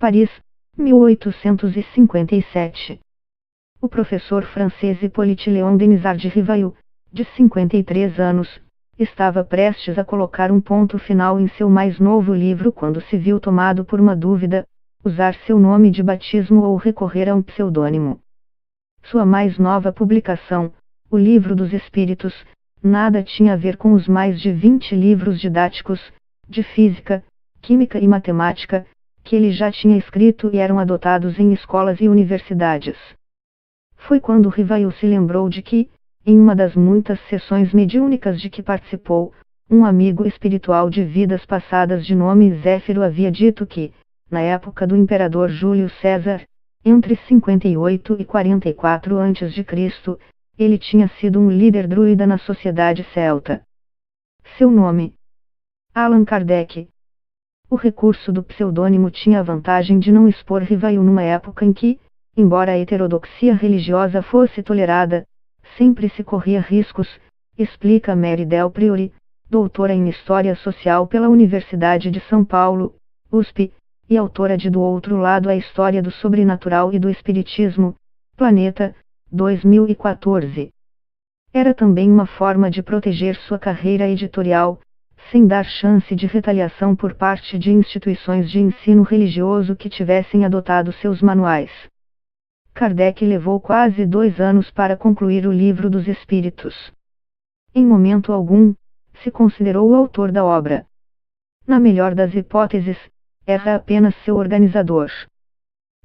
Paris, 1857. O professor francês Hippolyte Léon Denisard de Rivail, de 53 anos, estava prestes a colocar um ponto final em seu mais novo livro quando se viu tomado por uma dúvida: usar seu nome de batismo ou recorrer a um pseudônimo. Sua mais nova publicação, O Livro dos Espíritos, nada tinha a ver com os mais de 20 livros didáticos, de física, química e matemática, que ele já tinha escrito e eram adotados em escolas e universidades. Foi quando Rivail se lembrou de que, em uma das muitas sessões mediúnicas de que participou, um amigo espiritual de vidas passadas de nome Zéfiro havia dito que, na época do imperador Júlio César, entre 58 e 44 a.C., ele tinha sido um líder druida na sociedade celta. Seu nome: Allan Kardec. O recurso do pseudônimo tinha a vantagem de não expor Rivail numa época em que, embora a heterodoxia religiosa fosse tolerada, sempre se corria riscos, explica Mary Del Priore, doutora em História Social pela Universidade de São Paulo, USP, e autora de Do Outro Lado a História do Sobrenatural e do Espiritismo, Planeta, 2014. Era também uma forma de proteger sua carreira editorial, sem dar chance de retaliação por parte de instituições de ensino religioso que tivessem adotado seus manuais. Kardec levou quase 2 anos para concluir o Livro dos Espíritos. Em momento algum, se considerou o autor da obra. Na melhor das hipóteses, era apenas seu organizador.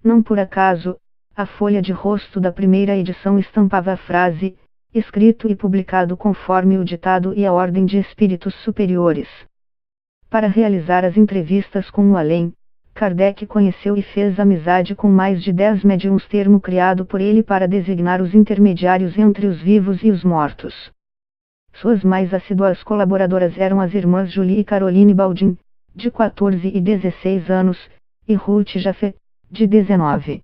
Não por acaso, a folha de rosto da primeira edição estampava a frase: escrito e publicado conforme o ditado e a ordem de espíritos superiores. Para realizar as entrevistas com o além, Kardec conheceu e fez amizade com mais de 10 médiuns, termo criado por ele para designar os intermediários entre os vivos e os mortos. Suas mais assíduas colaboradoras eram as irmãs Julie e Caroline Baldin, de 14 e 16 anos, e Ruth Jaffe, de 19.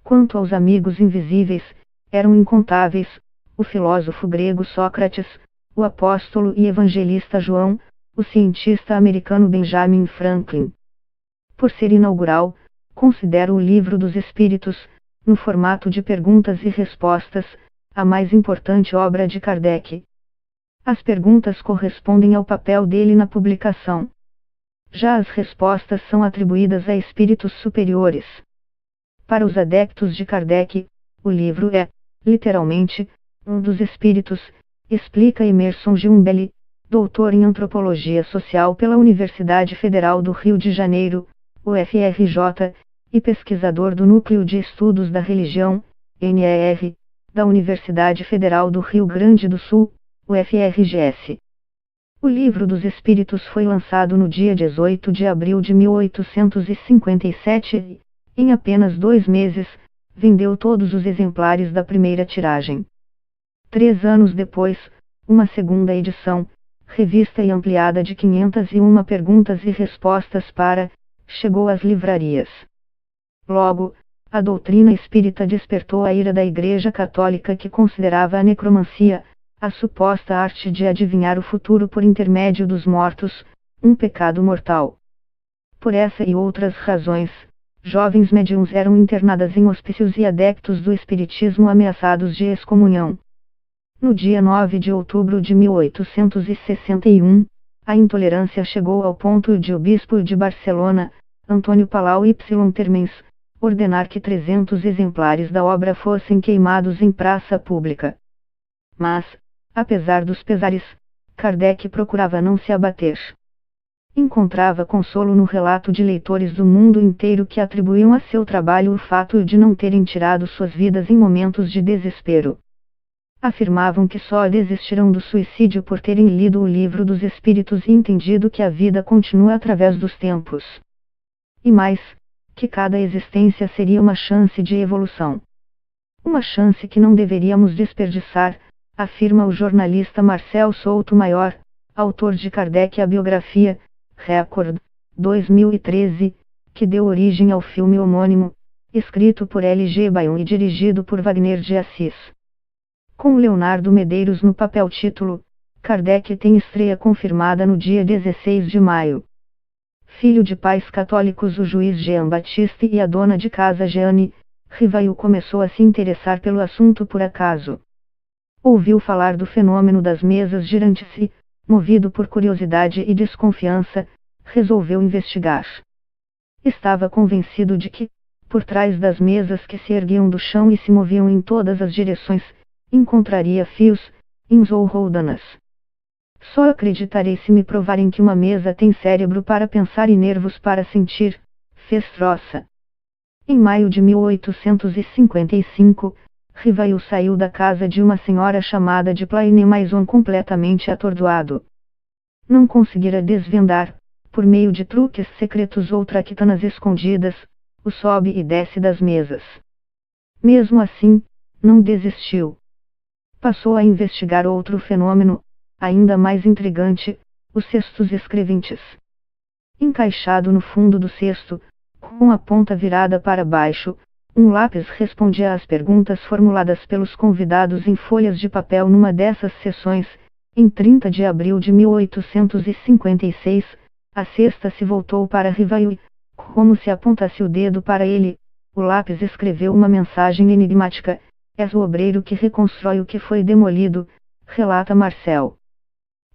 Quanto aos amigos invisíveis, eram incontáveis: o filósofo grego Sócrates, o apóstolo e evangelista João, o cientista americano Benjamin Franklin. Por ser inaugural, considero o Livro dos Espíritos, no formato de perguntas e respostas, a mais importante obra de Kardec. As perguntas correspondem ao papel dele na publicação. Já as respostas são atribuídas a espíritos superiores. Para os adeptos de Kardec, o livro é, literalmente, um dos espíritos, explica Emerson Giumbelli, doutor em Antropologia Social pela Universidade Federal do Rio de Janeiro, UFRJ, e pesquisador do Núcleo de Estudos da Religião, NER, da Universidade Federal do Rio Grande do Sul, UFRGS. O Livro dos Espíritos foi lançado no dia 18 de abril de 1857 e, em apenas 2 meses, vendeu todos os exemplares da primeira tiragem. 3 anos depois, uma segunda edição, revista e ampliada de 501 perguntas e respostas chegou às livrarias. Logo, a doutrina espírita despertou a ira da Igreja Católica, que considerava a necromancia, a suposta arte de adivinhar o futuro por intermédio dos mortos, um pecado mortal. Por essa e outras razões, jovens médiuns eram internadas em hospícios e adeptos do espiritismo ameaçados de excomunhão. No dia 9 de outubro de 1861, a intolerância chegou ao ponto de o bispo de Barcelona, Antônio Palau Y Termens, ordenar que 300 exemplares da obra fossem queimados em praça pública. Mas, apesar dos pesares, Kardec procurava não se abater. Encontrava consolo no relato de leitores do mundo inteiro que atribuíam a seu trabalho o fato de não terem tirado suas vidas em momentos de desespero. Afirmavam que só desistirão do suicídio por terem lido o Livro dos Espíritos e entendido que a vida continua através dos tempos. E mais, que cada existência seria uma chance de evolução. Uma chance que não deveríamos desperdiçar, afirma o jornalista Marcel Souto Maior, autor de Kardec a biografia, Record, 2013, que deu origem ao filme homônimo, escrito por L.G. Bayon e dirigido por Wagner de Assis. Com Leonardo Medeiros no papel título, Kardec tem estreia confirmada no dia 16 de maio. filho de pais católicos, o juiz Jean Baptiste e a dona de casa Jeanne, Rivail começou a se interessar pelo assunto por acaso. Ouviu falar do fenômeno das mesas girantes e, movido por curiosidade e desconfiança, resolveu investigar. Estava convencido de que, por trás das mesas que se erguiam do chão e se moviam em todas as direções, encontraria fios, ins ou roldanas. Só acreditarei se me provarem que uma mesa tem cérebro para pensar e nervos para sentir, fez Troça. Em maio de 1855, Rivail saiu da casa de uma senhora chamada de Plaine Maison completamente atordoado. Não conseguira desvendar, por meio de truques secretos ou traquitanas escondidas, o sobe e desce das mesas. Mesmo assim, não desistiu. Passou a investigar outro fenômeno, ainda mais intrigante, os cestos escreventes. Encaixado no fundo do cesto, com a ponta virada para baixo, um lápis respondia às perguntas formuladas pelos convidados em folhas de papel numa dessas sessões. Em 30 de abril de 1856, a cesta se voltou para Rivail e, como se apontasse o dedo para ele, o lápis escreveu uma mensagem enigmática: "És o obreiro que reconstrói o que foi demolido", relata Marcel.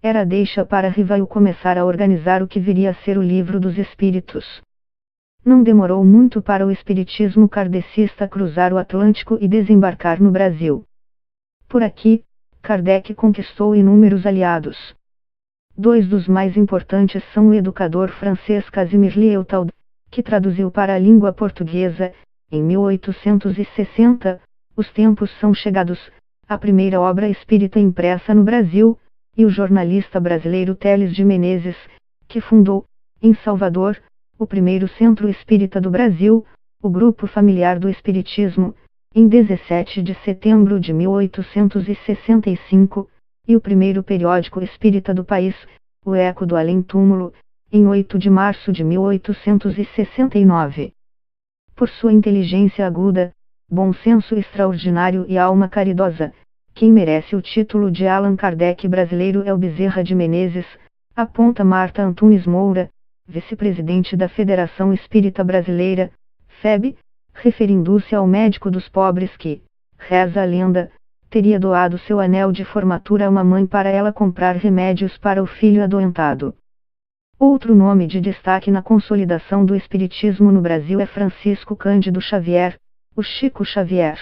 Era deixa para Rivail começar a organizar o que viria a ser o Livro dos Espíritos. Não demorou muito para o espiritismo kardecista cruzar o Atlântico e desembarcar no Brasil. Por aqui, Kardec conquistou inúmeros aliados. Dois dos mais importantes são o educador francês Casimir Liéutard, que traduziu para a língua portuguesa, em 1860, Os Tempos São Chegados, a primeira obra espírita impressa no Brasil, e o jornalista brasileiro Teles de Menezes, que fundou, em Salvador, o primeiro centro espírita do Brasil, o Grupo Familiar do Espiritismo, em 17 de setembro de 1865, e o primeiro periódico espírita do país, o Eco do Além-Túmulo, em 8 de março de 1869. Por sua inteligência aguda, bom senso extraordinário e alma caridosa, quem merece o título de Allan Kardec brasileiro é o Bezerra de Menezes, aponta Marta Antunes Moura, vice-presidente da Federação Espírita Brasileira, FEB, referindo-se ao médico dos pobres que, reza a lenda, teria doado seu anel de formatura a uma mãe para ela comprar remédios para o filho adoentado. Outro nome de destaque na consolidação do espiritismo no Brasil é Francisco Cândido Xavier, o Chico Xavier.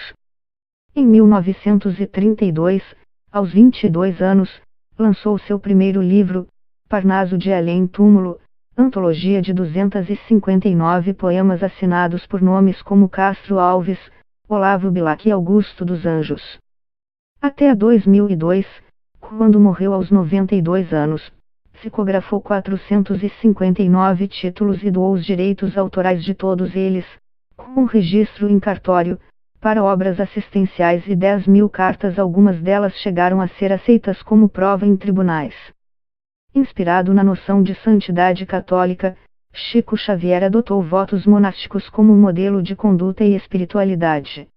Em 1932, aos 22 anos, lançou seu primeiro livro, Parnaso de Além-Túmulo, antologia de 259 poemas assinados por nomes como Castro Alves, Olavo Bilac e Augusto dos Anjos. Até 2002, quando morreu aos 92 anos, psicografou 459 títulos e doou os direitos autorais de todos eles, com um registro em cartório, para obras assistenciais e 10.000 cartas. Algumas delas chegaram a ser aceitas como prova em tribunais. Inspirado na noção de santidade católica, Chico Xavier adotou votos monásticos como modelo de conduta e espiritualidade.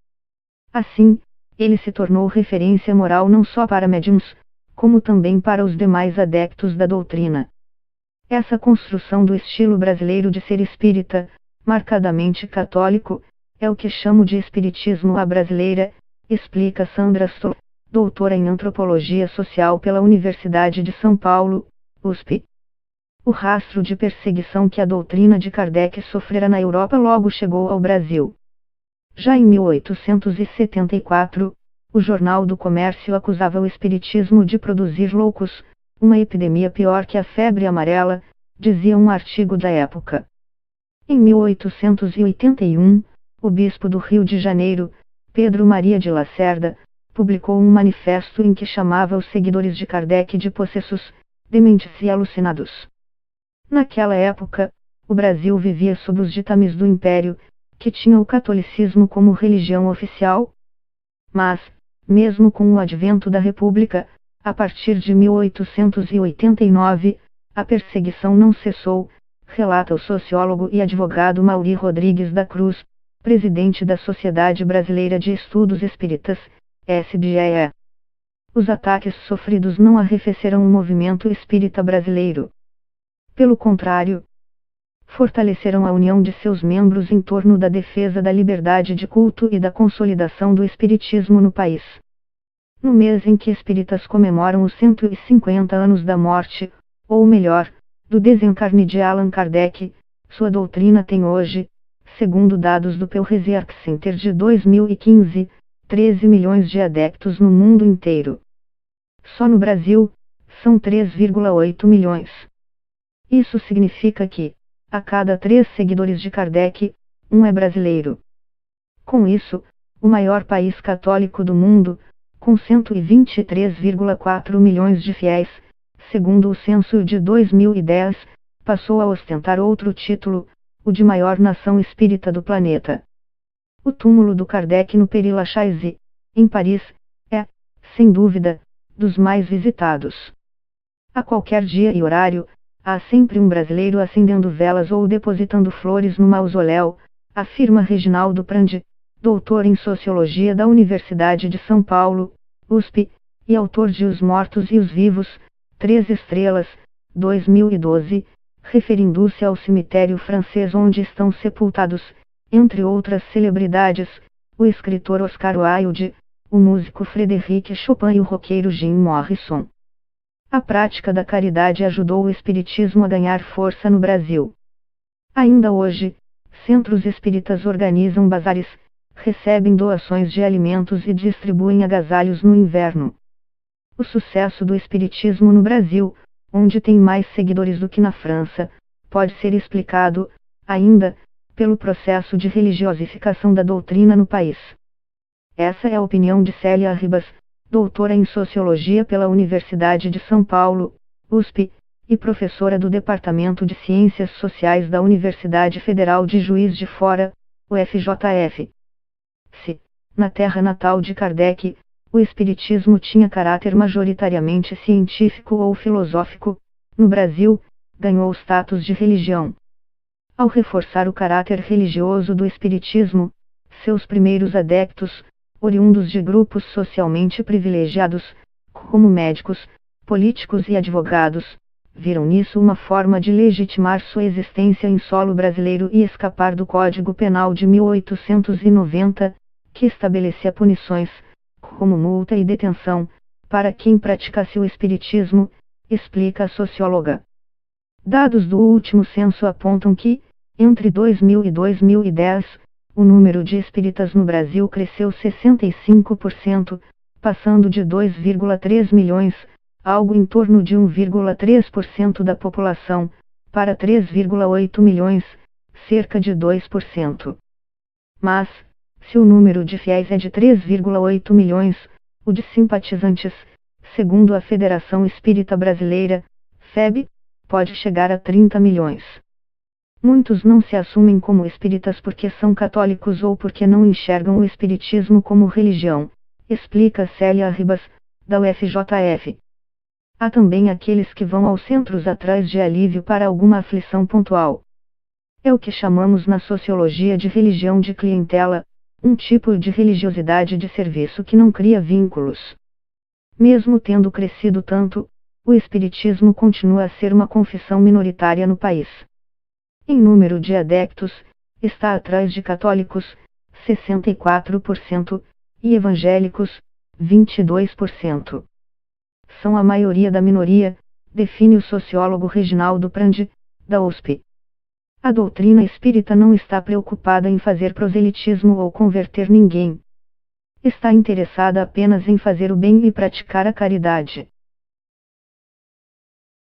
Assim, ele se tornou referência moral não só para médiuns, como também para os demais adeptos da doutrina. Essa construção do estilo brasileiro de ser espírita, marcadamente católico, é o que chamo de espiritismo à brasileira, explica Sandra Stoll, doutora em antropologia social pela Universidade de São Paulo, USP. O rastro de perseguição que a doutrina de Kardec sofrera na Europa logo chegou ao Brasil. Já em 1874, o Jornal do Comércio acusava o espiritismo de produzir loucos, uma epidemia pior que a febre amarela, dizia um artigo da época. Em 1881, o bispo do Rio de Janeiro, Pedro Maria de Lacerda, publicou um manifesto em que chamava os seguidores de Kardec de possessos, dementes e alucinados. Naquela época, o Brasil vivia sob os ditames do Império, que tinha o catolicismo como religião oficial. Mas, mesmo com o advento da República, a partir de 1889, a perseguição não cessou, relata o sociólogo e advogado Mauri Rodrigues da Cruz, presidente da Sociedade Brasileira de Estudos Espíritas, SBEE. Os ataques sofridos não arrefeceram o movimento espírita brasileiro. Pelo contrário, fortalecerão a união de seus membros em torno da defesa da liberdade de culto e da consolidação do espiritismo no país. No mês em que espíritas comemoram os 150 anos da morte, ou melhor, do desencarne de Allan Kardec, sua doutrina tem hoje, segundo dados do Pew Research Center de 2015, 13 milhões de adeptos no mundo inteiro. Só no Brasil, são 3,8 milhões. Isso significa que, a cada 3 seguidores de Kardec, um é brasileiro. Com isso, o maior país católico do mundo, com 123,4 milhões de fiéis, segundo o censo de 2010, passou a ostentar outro título, o de maior nação espírita do planeta. O túmulo do Kardec no Père Lachaise, em Paris, é, sem dúvida, dos mais visitados. A qualquer dia e horário, há sempre um brasileiro acendendo velas ou depositando flores no mausoléu, afirma Reginaldo Prandi, doutor em Sociologia da Universidade de São Paulo, USP, e autor de Os Mortos e os Vivos, 3 estrelas, 2012, referindo-se ao cemitério francês onde estão sepultados, entre outras celebridades, o escritor Oscar Wilde, o músico Frédéric Chopin e o roqueiro Jim Morrison. A prática da caridade ajudou o espiritismo a ganhar força no Brasil. Ainda hoje, centros espíritas organizam bazares, recebem doações de alimentos e distribuem agasalhos no inverno. O sucesso do espiritismo no Brasil, onde tem mais seguidores do que na França, pode ser explicado, ainda, pelo processo de religiosificação da doutrina no país. Essa é a opinião de Célia Ribas, doutora em Sociologia pela Universidade de São Paulo, USP, e professora do Departamento de Ciências Sociais da Universidade Federal de Juiz de Fora, UFJF. Se, na terra natal de Kardec, o espiritismo tinha caráter majoritariamente científico ou filosófico, no Brasil, ganhou o status de religião. Ao reforçar o caráter religioso do espiritismo, seus primeiros adeptos, oriundos de grupos socialmente privilegiados, como médicos, políticos e advogados, viram nisso uma forma de legitimar sua existência em solo brasileiro e escapar do Código Penal de 1890, que estabelecia punições, como multa e detenção, para quem praticasse o espiritismo, explica a socióloga. Dados do último censo apontam que, entre 2000 e 2010, o número de espíritas no Brasil cresceu 65%, passando de 2,3 milhões, algo em torno de 1,3% da população, para 3,8 milhões, cerca de 2%. Mas, se o número de fiéis é de 3,8 milhões, o de simpatizantes, segundo a Federação Espírita Brasileira, FEB, pode chegar a 30 milhões. Muitos não se assumem como espíritas porque são católicos ou porque não enxergam o espiritismo como religião, explica Célia Ribas, da UFJF. Há também aqueles que vão aos centros atrás de alívio para alguma aflição pontual. É o que chamamos na sociologia de religião de clientela, um tipo de religiosidade de serviço que não cria vínculos. Mesmo tendo crescido tanto, o espiritismo continua a ser uma confissão minoritária no país. Em número de adeptos, está atrás de católicos, 64%, e evangélicos, 22%. São a maioria da minoria, define o sociólogo Reginaldo Prandi, da USP. A doutrina espírita não está preocupada em fazer proselitismo ou converter ninguém. Está interessada apenas em fazer o bem e praticar a caridade.